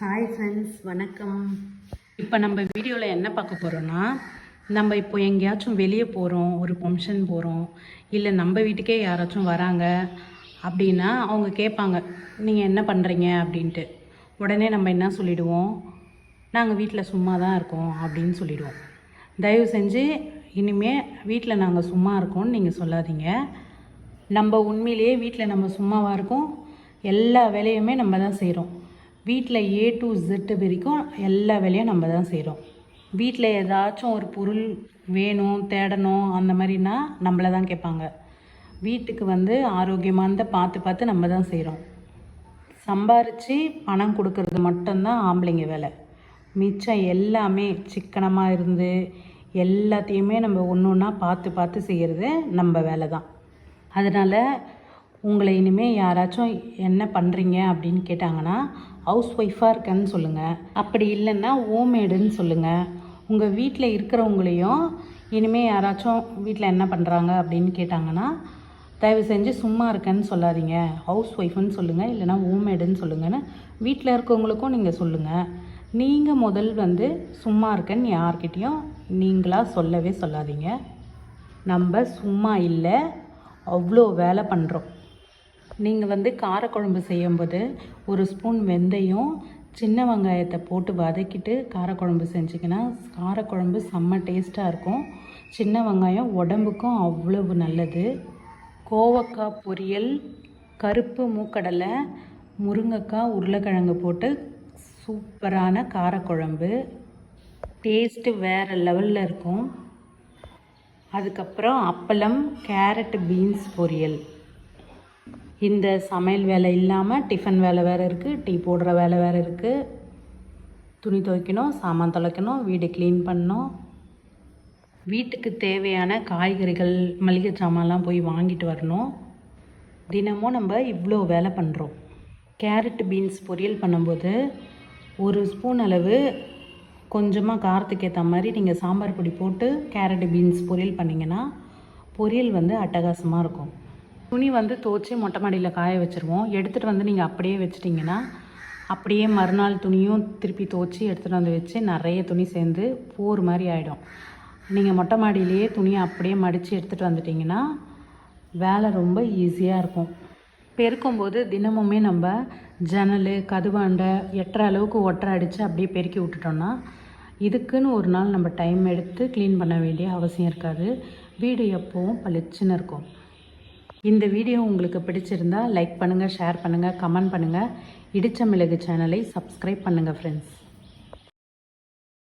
Hi friends, வணக்கம். இப்போ நம்ம வீடியோவில் என்ன பார்க்க போகிறோன்னா, நம்ம இப்போ எங்கேயாச்சும் வெளியே போகிறோம், ஒரு ஃபங்க்ஷன் போகிறோம், இல்லை நம்ம வீட்டுக்கே யாராச்சும் வராங்க அப்படின்னா அவங்க கேட்பாங்க, நீங்கள் என்ன பண்ணுறீங்க அப்படின்ட்டு. உடனே நம்ம என்ன சொல்லிவிடுவோம், நாங்கள் வீட்டில் சும்மா தான் இருக்கோம் அப்படின்னு சொல்லிவிடுவோம். தயவு செஞ்சு இனிமேல் வீட்டில் நாங்கள் சும்மா இருக்கோம்னு நீங்கள் சொல்லாதீங்க. நம்ம உண்மையிலேயே வீட்டில் நம்ம சும்மாவாக இருக்கோம், எல்லா வேலையுமே நம்ம தான் செய்கிறோம். வீட்டில் A to Z வரைக்கும் எல்லா வேலையும் நம்ம தான் செய்கிறோம். வீட்டில் ஏதாச்சும் ஒரு பொருள் வேணும், தேடணும், அந்த மாதிரினா நம்மளை தான் கேட்பாங்க. வீட்டுக்கு ஆரோக்கியமானதை பார்த்து நம்ம தான் செய்கிறோம். சம்பாரித்து பணம் கொடுக்கறது மட்டும்தான் ஆம்பளைங்க வேலை. மிச்சம் எல்லாமே சிக்கனமாக இருந்து எல்லாத்தையுமே நம்ம ஒன்று ஒன்றா பார்த்து செய்கிறது நம்ம வேலை தான். அதனால் உங்களை இனிமேல் யாராச்சும் என்ன பண்ணுறீங்க அப்படின்னு கேட்டாங்கன்னா ஹவுஸ் ஒய்ஃபாக இருக்கேன்னு சொல்லுங்கள். அப்படி இல்லைன்னா ஹோம்மேடுன்னு சொல்லுங்கள். உங்கள் வீட்டில் இருக்கிறவங்களையும் இனிமேல் யாராச்சும் வீட்டில் என்ன பண்ணுறாங்க அப்படின்னு கேட்டாங்கன்னா தயவு செஞ்சு சும்மா இருக்கேன்னு சொல்லாதீங்க, ஹவுஸ் ஒய்ஃப்னு சொல்லுங்கள், இல்லைனா ஹோம்மேடுன்னு சொல்லுங்கன்னு வீட்டில் இருக்கவங்களுக்கும் நீங்கள் சொல்லுங்கள். நீங்கள் முதல் சும்மா இருக்கேன்னு யார்கிட்டையும் நீங்களாக சொல்லவே சொல்லாதீங்க. நம்ம சும்மா இல்லை, அவ்வளோ வேலை பண்ணுறோம். நீங்கள் காரக்குழம்பு செய்யும்போது ஒரு ஸ்பூன் வெந்தயம், சின்ன வெங்காயத்தை போட்டு வதக்கிட்டு காரக்குழம்பு செஞ்சிங்கன்னா காரக்குழம்பு செம்ம டேஸ்ட்டாக இருக்கும். சின்ன வெங்காயம் உடம்புக்கும் அவ்வளவு நல்லது. கோவக்காய் பொரியல், கருப்பு மூக்கடலை, முருங்கைக்காய், உருளைக்கிழங்கு போட்டு சூப்பரான காரக்குழம்பு, டேஸ்ட்டு வேறு லெவலில் இருக்கும். அதுக்கப்புறம் அப்பளம், கேரட் பீன்ஸ் பொரியல். இந்த சமையல் வேலை இல்லாமல் டிஃபன் வேலை வேறு இருக்குது, டீ போடுற வேலை வேறு இருக்குது, துணி துவைக்கணும், சாமான் துவைக்கணும், வீடு க்ளீன் பண்ணணும், வீட்டுக்கு தேவையான காய்கறிகள், மளிகை சாமான்லாம் போய் வாங்கிட்டு வரணும். தினமும் நம்ம இவ்வளோ வேலை பண்ணுறோம். கேரட் பீன்ஸ் பொரியல் பண்ணும்போது ஒரு ஸ்பூன் அளவு கொஞ்சமாக காரத்துக்கு ஏற்ற மாதிரி நீங்கள் சாம்பார் பொடி போட்டு கேரட் பீன்ஸ் பொரியல் பண்ணிங்கன்னா பொரியல் அட்டகாசமாக இருக்கும். துணி துவைச்சி மொட்டை மாடியில் காய வச்சுருவோம். எடுத்துகிட்டு நீங்கள் அப்படியே வச்சிட்டிங்கன்னா அப்படியே மறுநாள் துணியும் திருப்பி துவைச்சி எடுத்துகிட்டு வச்சு நிறைய துணி சேர்ந்து போர் மாதிரி ஆகிடும். நீங்கள் மொட்டை மாடியிலேயே துணியை அப்படியே மடித்து எடுத்துகிட்டு வந்துட்டிங்கன்னா வேலை ரொம்ப ஈஸியாக இருக்கும். பெருக்கும்போது தினமுமே நம்ம ஜன்னல், கதவாண்டை எட்டுற அளவுக்கு ஒட்டரை அடித்து அப்படியே பெருக்கி விட்டுட்டோன்னா இதுக்குன்னு ஒரு நாள் நம்ம டைம் எடுத்து க்ளீன் பண்ண வேண்டிய அவசியம் இருக்காது. வீடு எப்போவும் பளிச்சுன்னு இருக்கும். இந்த வீடியோ உங்களுக்கு பிடிச்சிருந்தால் லைக் பண்ணுங்கள், ஷேர் பண்ணுங்கள், கமெண்ட் பண்ணுங்கள். இடிச்ச மிளகு சேனலை சப்ஸ்கிரைப் பண்ணுங்கள் ஃப்ரெண்ட்ஸ்.